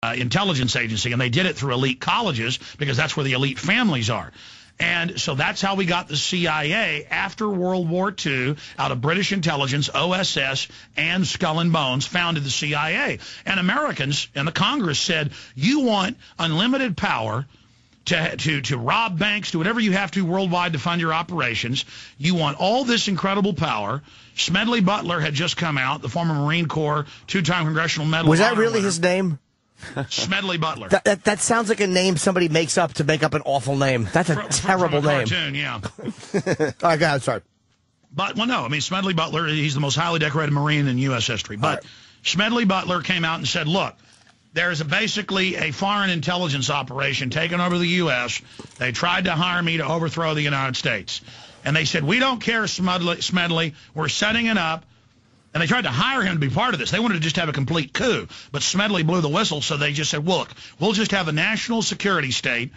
intelligence agency, and they did it through elite colleges because that's where the elite families are. And so that's how we got the CIA after World War II out of British intelligence, OSS, and Skull and Bones founded the CIA. And Americans and the Congress said, you want unlimited power to rob banks, do whatever you have to worldwide to fund your operations. You want all this incredible power. Smedley Butler had just come out, the former Marine Corps, 2-time Congressional Medal. Was that really his name? Smedley Butler. That sounds like a name somebody makes up to make up an awful name. That's a terrible from a name. Cartoon, yeah. All right, I'm sorry. But, well, no, I mean, Smedley Butler, he's the most highly decorated Marine in U.S. history. But Smedley Butler came out and said, look, there's basically a foreign intelligence operation taking over the U.S. They tried to hire me to overthrow the United States. And they said, we don't care, Smedley. We're setting it up. And they tried to hire him to be part of this. They wanted to just have a complete coup. But Smedley blew the whistle, so they just said, look, we'll just have a national security state.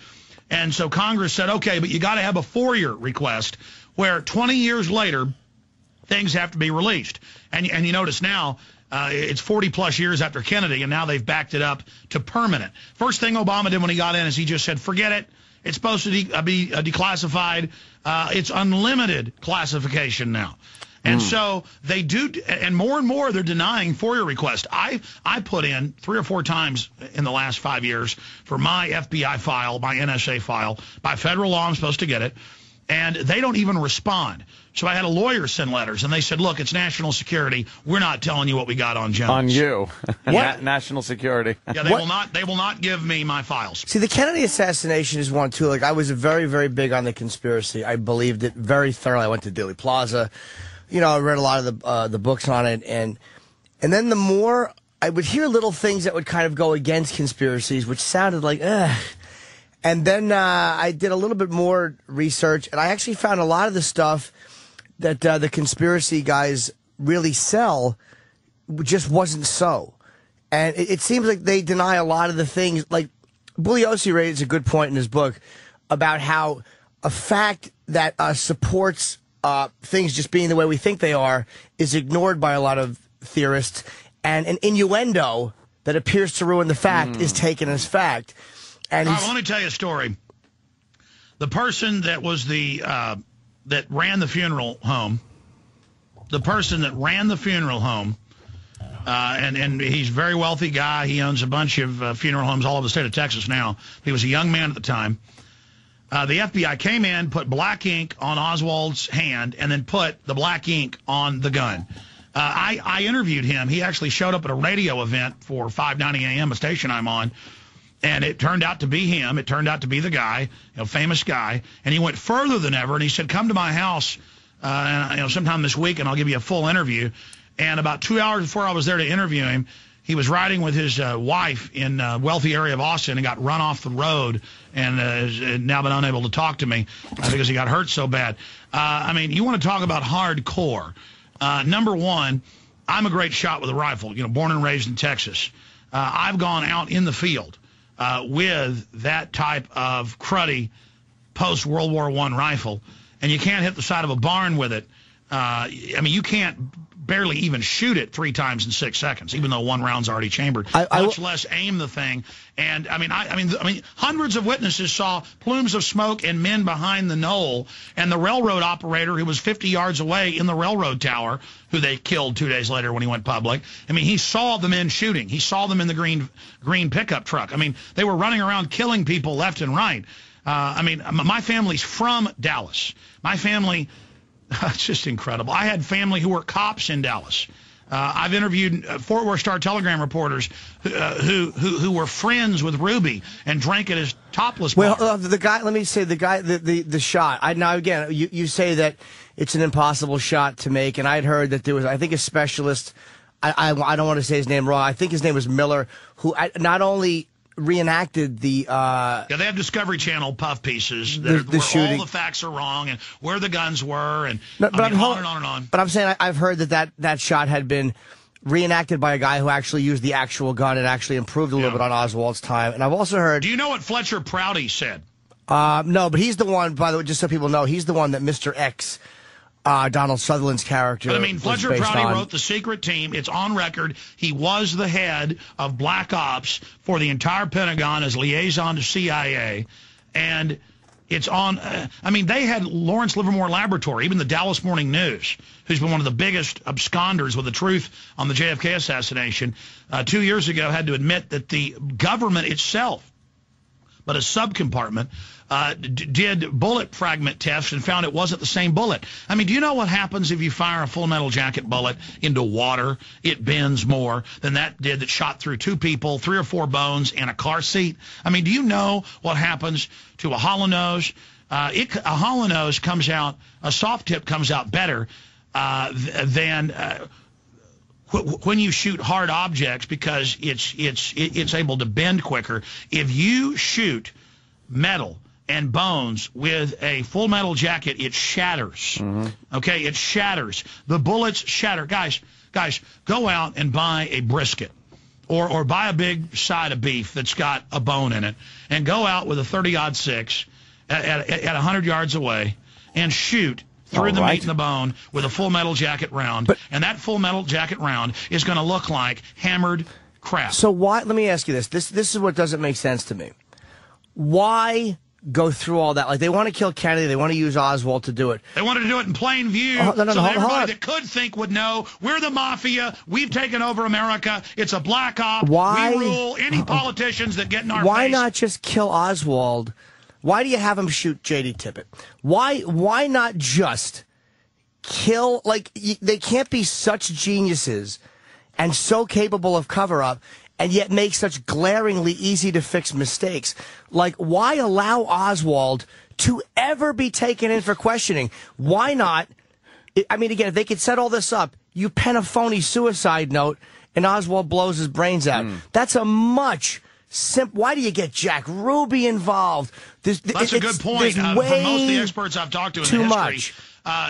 And so Congress said, okay, but you got to have a FOIA request where 20 years later, things have to be released. And you notice now, it's 40-plus years after Kennedy, and now they've backed it up to permanent. First thing Obama did when he got in is he just said, forget it. It's supposed to be declassified. It's unlimited classification now. And so they do, and more they're denying FOIA requests. I put in 3 or 4 times in the last 5 years for my FBI file, my NSA file. By federal law, I'm supposed to get it. And they don't even respond. So I had a lawyer send letters, and they said, look, it's national security. We're not telling you what we got on Jones. On you. National security. Yeah, they will not give me my files. See, the Kennedy assassination is one, too. Like, I was very, very big on the conspiracy. I believed it very thoroughly. I went to Dealey Plaza. You know, I read a lot of the books on it, and then the more I would hear little things that would kind of go against conspiracies, which sounded like, ugh. And then I did a little bit more research, and I actually found a lot of the stuff that the conspiracy guys really sell just wasn't so. And it seems like they deny a lot of the things. Like, Bugliosi raised a good point in his book about how a fact that supports things just being the way we think they are is ignored by a lot of theorists, and an innuendo that appears to ruin the fact is taken as fact. And let me tell you a story. The person that was that ran the funeral home, and he's a very wealthy guy. He owns a bunch of funeral homes all over the state of Texas now. He was a young man at the time. The FBI came in, put black ink on Oswald's hand, and then put the black ink on the gun. I interviewed him. He actually showed up at a radio event for 590 AM, a station I'm on, and it turned out to be him. It turned out to be the guy, famous guy, and he went further than ever, and he said, come to my house sometime this week, and I'll give you a full interview. And about 2 hours before I was there to interview him, he was riding with his wife in a wealthy area of Austin and got run off the road and has now been unable to talk to me because he got hurt so bad. I mean, you want to talk about hardcore. Number one, I'm a great shot with a rifle, born and raised in Texas. I've gone out in the field with that type of cruddy post-World War I rifle, and you can't hit the side of a barn with it. I mean, you can't barely even shoot it 3 times in 6 seconds, even though 1 round's already chambered. Much less aim the thing. And I mean, hundreds of witnesses saw plumes of smoke and men behind the knoll, and the railroad operator who was 50 yards away in the railroad tower, who they killed 2 days later when he went public. I mean, he saw the men shooting. He saw them in the green pickup truck. I mean, they were running around killing people left and right. I mean, my family's from Dallas. My family. It's just incredible. I had family who were cops in Dallas. I've interviewed Fort Worth Star-Telegram reporters who were friends with Ruby and drank at his topless bar. Well, the guy. Let me say the shot. Now again, you say that it's an impossible shot to make, and I'd heard that there was, I think, a specialist. I don't want to say his name wrong. I think his name was Miller, who not only reenacted the they have Discovery Channel puff pieces where shooting. All the facts are wrong and where the guns were and on and on. But I'm saying I've heard that shot had been reenacted by a guy who actually used the actual gun and actually improved a little bit on Oswald's time. And I've also heard. Do you know what Fletcher Prouty said? No, but he's the one, by the way, just so people know, he's the one that Mr. X Donald Sutherland's character. But I mean, Fletcher was based Prouty on. wrote The Secret Team. It's on record. He was the head of Black Ops for the entire Pentagon as liaison to CIA. And it's on, I mean, they had Lawrence Livermore Laboratory, even the Dallas Morning News, who's been one of the biggest absconders with the truth on the JFK assassination, 2 years ago had to admit that the government itself, but a subcompartment, did bullet fragment tests and found it wasn't the same bullet. I mean, do you know what happens if you fire a Full Metal Jacket bullet into water? It bends more than that did that shot through 2 people, 3 or 4 bones, and a car seat. I mean, do you know what happens to a hollow nose? A hollow nose comes out, a soft tip comes out better than when you shoot hard objects because it's able to bend quicker. If you shoot metal and bones with a Full Metal Jacket, it shatters. Okay, it shatters. The bullets shatter. Guys, go out and buy a brisket or buy a big side of beef that's got a bone in it and go out with a 30-06 at 100 yards away and shoot through the meat and the bone with a Full Metal Jacket round. And that Full Metal Jacket round is going to look like hammered crap. So why, let me ask you this. This is what doesn't make sense to me. Why go through all that? Like, they want to kill Kennedy. They want to use Oswald to do it. They wanted to do it in plain view no, so that hold everybody that could think would know we're the mafia. We've taken over America. It's a black op. Why? We rule any politicians that get in our Why face. not just kill Oswald? Why do you have him shoot J.D. Tippit? Why not just kill? Like, they can't be such geniuses and so capable of cover-up and yet make such glaringly easy-to-fix mistakes. Like, why allow Oswald to ever be taken in for questioning? Why not? I mean, again, if they could set all this up, you pen a phony suicide note and Oswald blows his brains out. That's a much why do you get Jack Ruby involved? That's a good point. For most of the experts I've talked to in the history,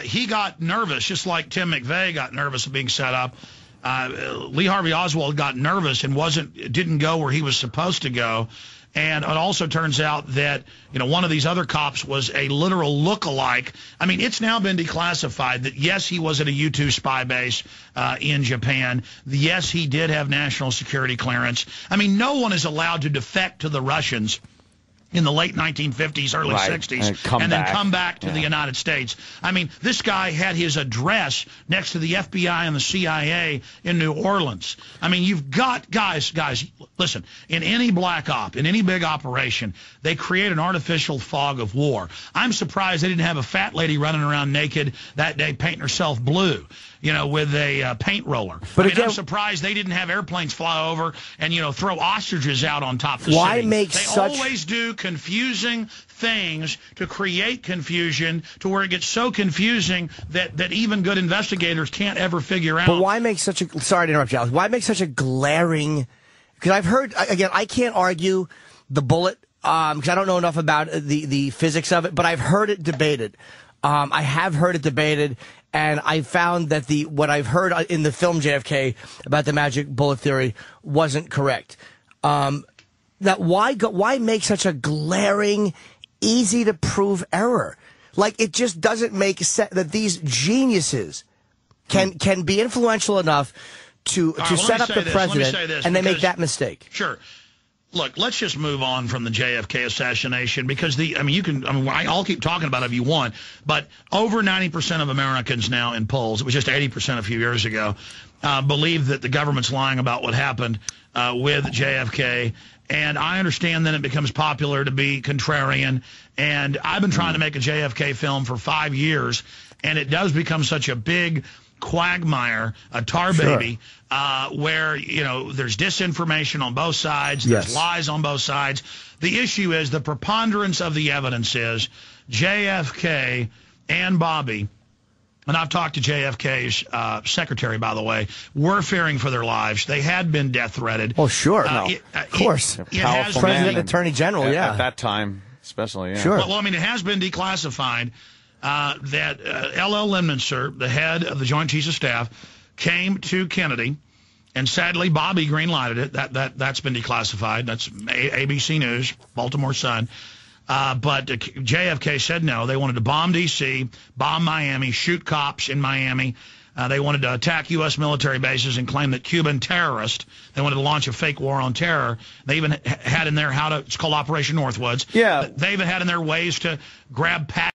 he got nervous, just like Tim McVeigh got nervous of being set up. Lee Harvey Oswald got nervous and didn't go where he was supposed to go. And it also turns out that, one of these other cops was a literal look-alike. I mean, it's now been declassified that, yes, he was at a U-2 spy base in Japan. Yes, he did have national security clearance. I mean, no one is allowed to defect to the Russians in the late 1950s, early 60s, and then come back to the United States. I mean, this guy had his address next to the FBI and the CIA in New Orleans. I mean, you've got, guys, listen, in any black op, in any big operation, they create an artificial fog of war. I'm surprised they didn't have a fat lady running around naked that day painting herself blue, with a paint roller. But again, I'm surprised they didn't have airplanes fly over and, throw ostriches out on top of the city. They always do confusing things to create confusion to where it gets so confusing that even good investigators can't ever figure out. But why make such a, sorry to interrupt you, Alex, why make such a glaring, because I've heard, again, I can't argue the bullet, because I don't know enough about the physics of it, but I've heard it debated. I have heard it debated, and I found that what I've heard in the film JFK about the magic bullet theory wasn't correct. That why make such a glaring, easy to prove error? Like, it just doesn't make sense that these geniuses can be influential enough to set up the president, and they make that mistake. Sure. Look, let's just move on from the JFK assassination because I'll keep talking about it if you want, but over 90% of Americans now in polls, it was just 80% a few years ago, believe that the government's lying about what happened with JFK. And I understand then it becomes popular to be contrarian. And I've been trying to make a JFK film for 5 years, and it does become such a big quagmire, a tar baby, where, there's disinformation on both sides, there's lies on both sides. The issue is the preponderance of the evidence is JFK and Bobby, and I've talked to JFK's secretary, by the way, were fearing for their lives. They had been death threated. Oh, sure. Of course. Powerful President, Attorney General, At that time, especially, Sure. Well, it has been declassified that L.L. Lemnitzer, the head of the Joint Chiefs of Staff, came to Kennedy, and sadly, Bobby green-lighted it. That's been declassified. That's ABC News, Baltimore Sun. But JFK said no. They wanted to bomb D.C., bomb Miami, shoot cops in Miami. They wanted to attack U.S. military bases and claim that Cuban terrorists. They wanted to launch a fake war on terror. They even had in there it's called Operation Northwoods. Yeah. They even had in there ways to grab